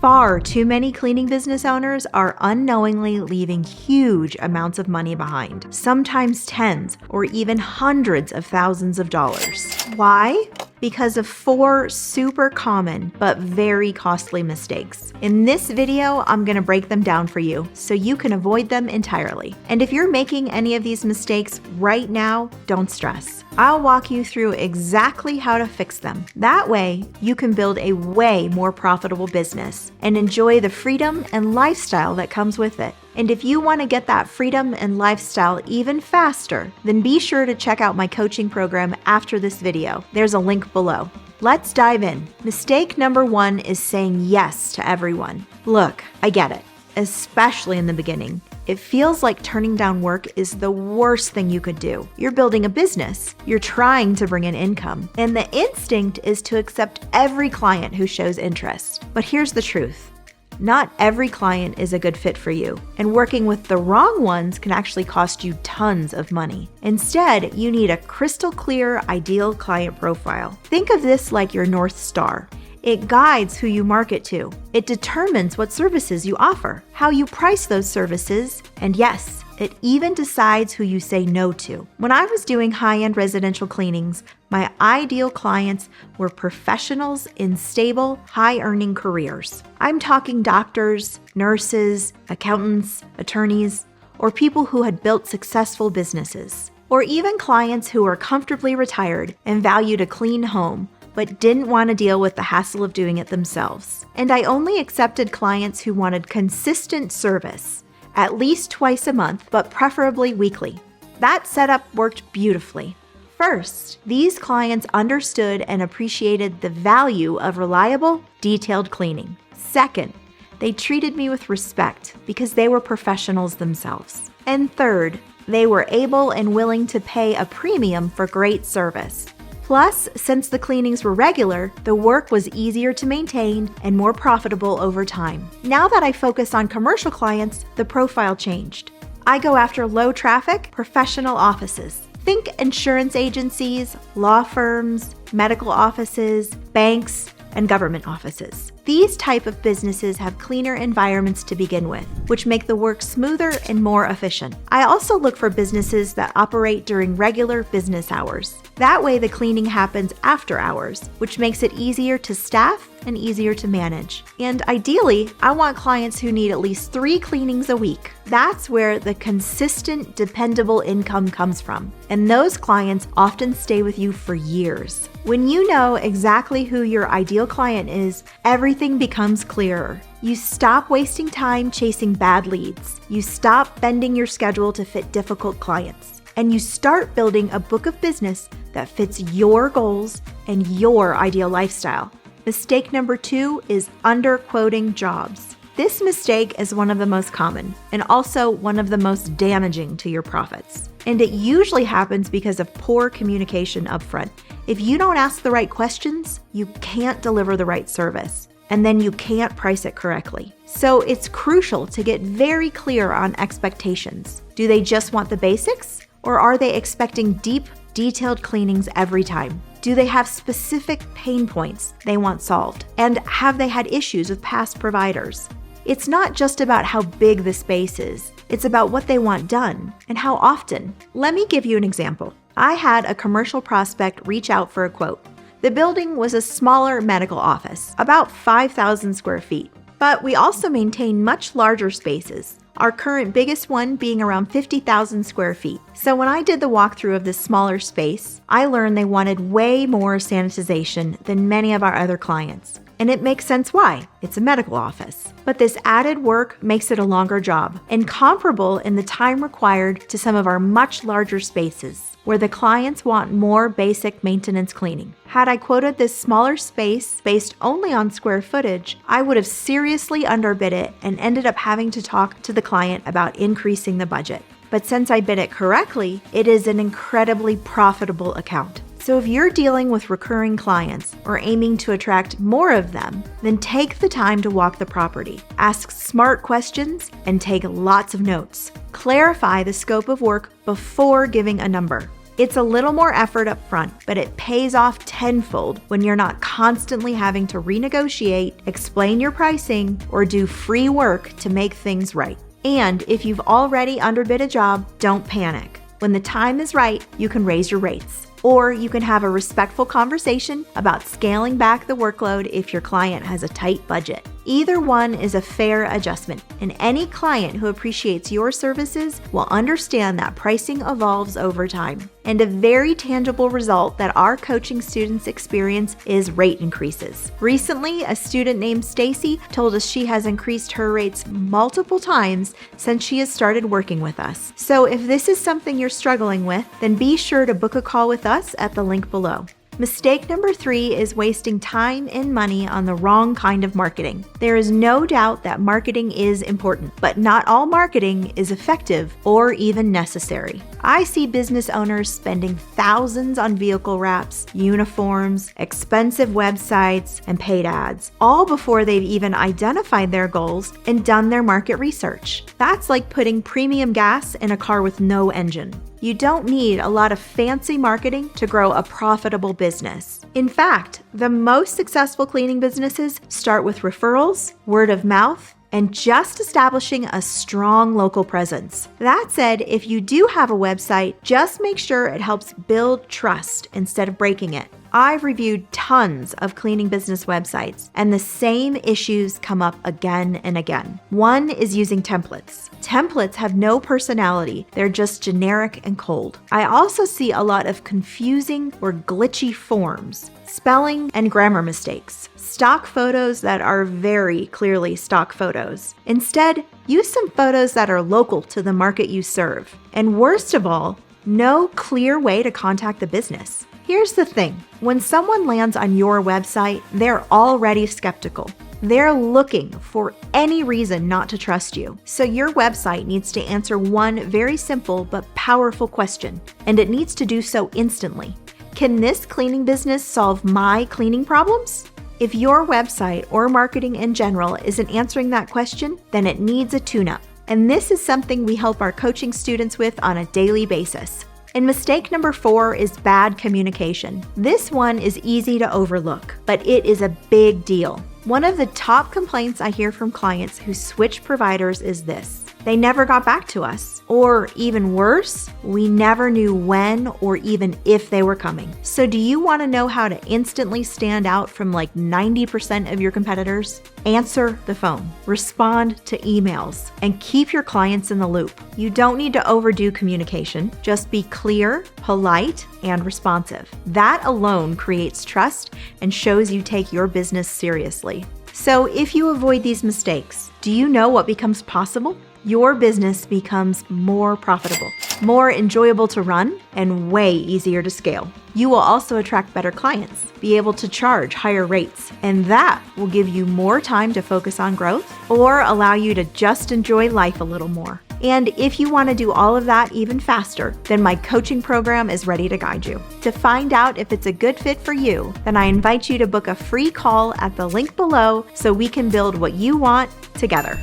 Far too many cleaning business owners are unknowingly leaving huge amounts of money behind, sometimes tens or even hundreds of thousands of dollars. Why? Because of 4 super common but very costly mistakes. In this video, I'm going to break them down for you so you can avoid them entirely. And if you're making any of these mistakes right now, don't stress. I'll walk you through exactly how to fix them. That way, you can build a way more profitable business and enjoy the freedom and lifestyle that comes with it. And if you want to get that freedom and lifestyle even faster, then be sure to check out my coaching program after this video. There's a link below. Let's dive in. Mistake number 1 is saying yes to everyone. Look, I get it, especially in the beginning. It feels like turning down work is the worst thing you could do. You're building a business. You're trying to bring in income. And the instinct is to accept every client who shows interest. But here's the truth. Not every client is a good fit for you, and working with the wrong ones can actually cost you tons of money. Instead, you need a crystal clear, ideal client profile. Think of this like your North Star. It guides who you market to. It determines what services you offer, how you price those services, and yes, it even decides who you say no to. When I was doing high-end residential cleanings, my ideal clients were professionals in stable, high-earning careers. I'm talking doctors, nurses, accountants, attorneys, or people who had built successful businesses. Or even clients who were comfortably retired and valued a clean home, but didn't want to deal with the hassle of doing it themselves. And I only accepted clients who wanted consistent service, at least twice a month, but preferably weekly. That setup worked beautifully. First, these clients understood and appreciated the value of reliable, detailed cleaning. Second, they treated me with respect because they were professionals themselves. And third, they were able and willing to pay a premium for great service. Plus, since the cleanings were regular, the work was easier to maintain and more profitable over time. Now that I focus on commercial clients, the profile changed. I go after low traffic, professional offices. Think insurance agencies, law firms, medical offices, banks, and government offices. These type of businesses have cleaner environments to begin with, which make the work smoother and more efficient. I also look for businesses that operate during regular business hours. That way the cleaning happens after hours, which makes it easier to staff and easier to manage. And ideally, I want clients who need at least 3 cleanings a week. That's where the consistent, dependable income comes from. And those clients often stay with you for years. When you know exactly who your ideal client is, everything becomes clearer. You stop wasting time chasing bad leads. You stop bending your schedule to fit difficult clients. And you start building a book of business that fits your goals and your ideal lifestyle. Mistake number 2 is underquoting jobs. This mistake is one of the most common and also one of the most damaging to your profits. And it usually happens because of poor communication upfront. If you don't ask the right questions, you can't deliver the right service, and then you can't price it correctly. So it's crucial to get very clear on expectations. Do they just want the basics, or are they expecting deep, detailed cleanings every time? Do they have specific pain points they want solved? And have they had issues with past providers? It's not just about how big the space is. It's about what they want done and how often. Let me give you an example. I had a commercial prospect reach out for a quote. The building was a smaller medical office, about 5,000 square feet, but we also maintain much larger spaces, our current biggest one being around 50,000 square feet. So when I did the walkthrough of this smaller space, I learned they wanted way more sanitization than many of our other clients. And it makes sense why. It's a medical office. But this added work makes it a longer job and comparable in the time required to some of our much larger spaces, where the clients want more basic maintenance cleaning. Had I quoted this smaller space based only on square footage, I would have seriously underbid it and ended up having to talk to the client about increasing the budget. But since I bid it correctly, it is an incredibly profitable account. So if you're dealing with recurring clients or aiming to attract more of them, then take the time to walk the property. Ask smart questions and take lots of notes. Clarify the scope of work before giving a number. It's a little more effort up front, but it pays off tenfold when you're not constantly having to renegotiate, explain your pricing, or do free work to make things right. And if you've already underbid a job, don't panic. When the time is right, you can raise your rates. Or you can have a respectful conversation about scaling back the workload if your client has a tight budget. Either one is a fair adjustment, and any client who appreciates your services will understand that pricing evolves over time. And a very tangible result that our coaching students experience is rate increases. Recently, a student named Stacy told us she has increased her rates multiple times since she has started working with us. So if this is something you're struggling with, then be sure to book a call with us at the link below. Mistake number 3 is wasting time and money on the wrong kind of marketing. There is no doubt that marketing is important, but not all marketing is effective or even necessary. I see business owners spending thousands on vehicle wraps, uniforms, expensive websites, and paid ads, all before they've even identified their goals and done their market research. That's like putting premium gas in a car with no engine. You don't need a lot of fancy marketing to grow a profitable business. In fact, the most successful cleaning businesses start with referrals, word of mouth, and just establishing a strong local presence. That said, if you do have a website, just make sure it helps build trust instead of breaking it. I've reviewed tons of cleaning business websites, and the same issues come up again and again. One is using templates. Templates have no personality, they're just generic and cold. I also see a lot of confusing or glitchy forms, spelling and grammar mistakes, stock photos that are very clearly stock photos. Instead, use some photos that are local to the market you serve. And worst of all, no clear way to contact the business. Here's the thing, when someone lands on your website, they're already skeptical. They're looking for any reason not to trust you. So your website needs to answer one very simple but powerful question, and it needs to do so instantly. Can this cleaning business solve my cleaning problems? If your website or marketing in general isn't answering that question, then it needs a tune-up. And this is something we help our coaching students with on a daily basis. And mistake number 4 is bad communication. This one is easy to overlook, but it is a big deal. One of the top complaints I hear from clients who switch providers is this: they never got back to us. Or even worse, we never knew when or even if they were coming. So do you want to know how to instantly stand out from like 90% of your competitors? Answer the phone, respond to emails, and keep your clients in the loop. You don't need to overdo communication. Just be clear, polite, and responsive. That alone creates trust and shows you take your business seriously. So if you avoid these mistakes, do you know what becomes possible? Your business becomes more profitable, more enjoyable to run, and way easier to scale. You will also attract better clients, be able to charge higher rates, and that will give you more time to focus on growth or allow you to just enjoy life a little more. And if you want to do all of that even faster, then my coaching program is ready to guide you. To find out if it's a good fit for you, then I invite you to book a free call at the link below so we can build what you want together.